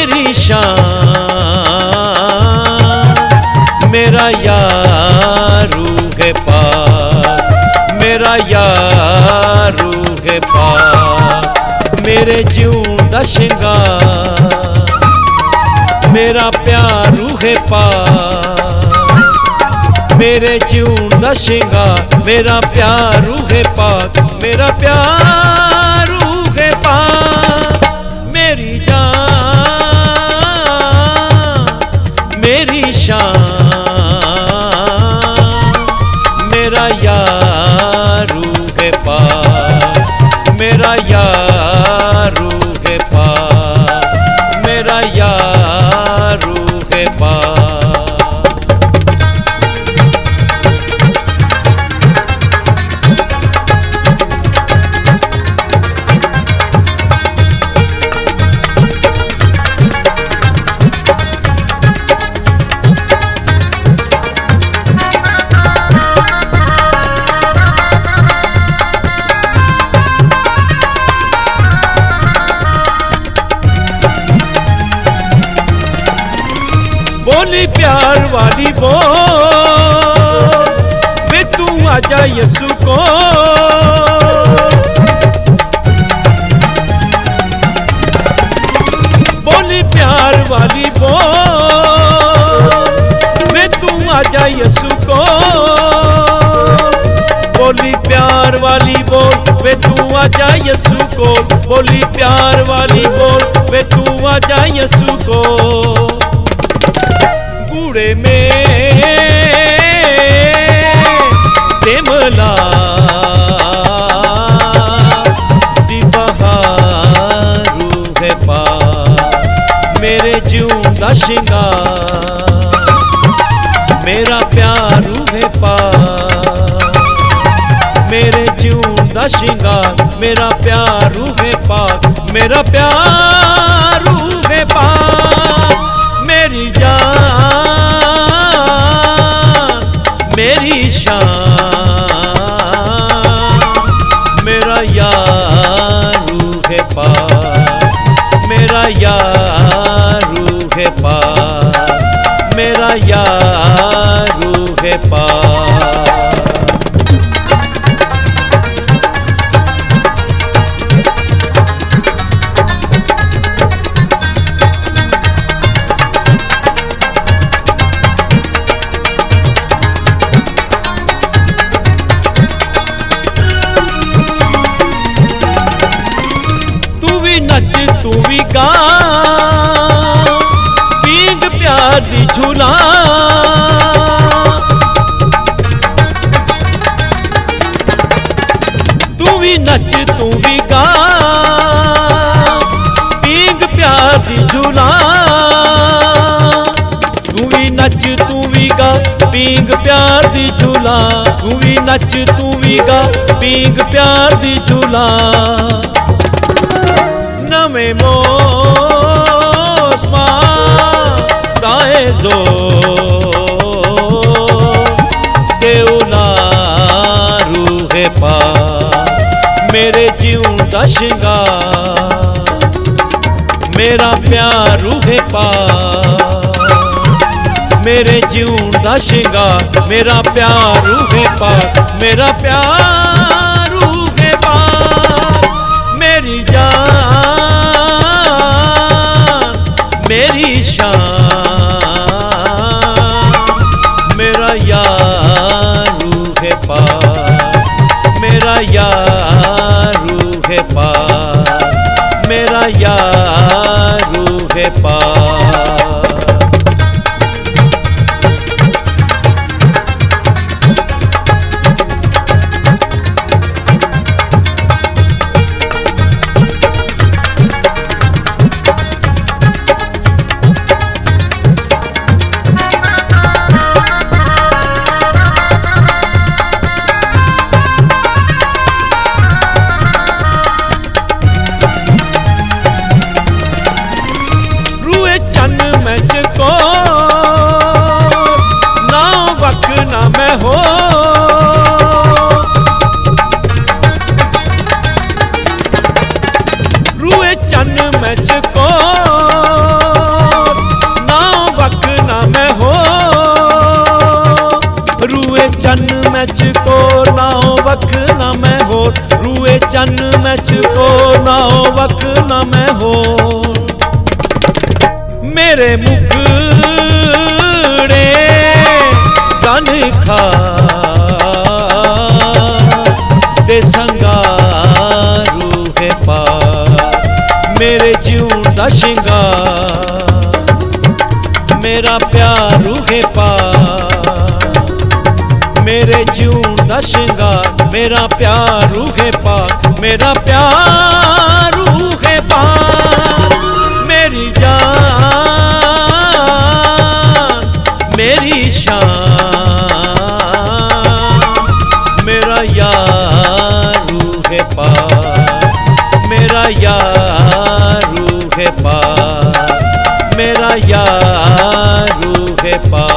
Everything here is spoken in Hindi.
मेरी शान मेरा यार रूह पाक मेरा यार रूह पाक मेरे जीवन दा शिंगार मेरा प्यार रूह पाक मेरे जीवन दा शिंगार मेरा प्यार रूह पाक मेरा प्यार रूह पाक मेरी जान मेरी शान मेरा यार रूह पाक मेरा यार रूह पाक मेरा यार रूह पाक। बोली प्यार वाली बोल वे तू आजा यीशु को बोली प्यार वाली बोल वे तू आजा यीशु को बोली प्यार वाली बोल वे तू आजा यीशु को बोली प्यार वाली बोल वे तू आजा यीशु को कूड़े में देमला दी बहार रूह पाक मेरे जीवन दा शिंगार मेरा प्यार रूह पाक मेरे जीवन दा शिंगार मेरा प्यार रूह पाक मेरा प्यार रूह पाक मेरी जान मेरी शान मेरा यार रूह पाक मेरा यार रूह पाक मेरा यार रूह पाक। नच तू भी गा पींग प्यार दी झूला तू भी नच तू भी गा पींग प्यार दी झूला तू भी नच तू भी गा पींग प्यार दी झूला तू भी नच तू भी गा पींग प्यार दी झूला नवे मौसमा गाए जो के उला रूह पाक मेरे जीवन दा शिंगार मेरा प्यार रूह पाक मेरे जीवन दा शिंगार मेरा प्यार रूह पाक मेरा प्यार रूह पाक मेरी जान मेरी शान मेरा यार रूह पाक मेरा यार रूह पाक मेरा यार रूह पाक। वक ना मैं होर, रूए चन मैच को ना वक ना मैं होर। मेरे मुखड़े गन खा दे संगारू है पार, मेरे जीवन दा शिंगार मेरा प्यारू है पार, मेरे जीवन दा शिंगार मेरा प्यारू है पार, मेरा प्यारू है पार। मेरी जान मेरी शान मेरा यारू है पार, मेरा यारू है पार, मेरा यारू है पार।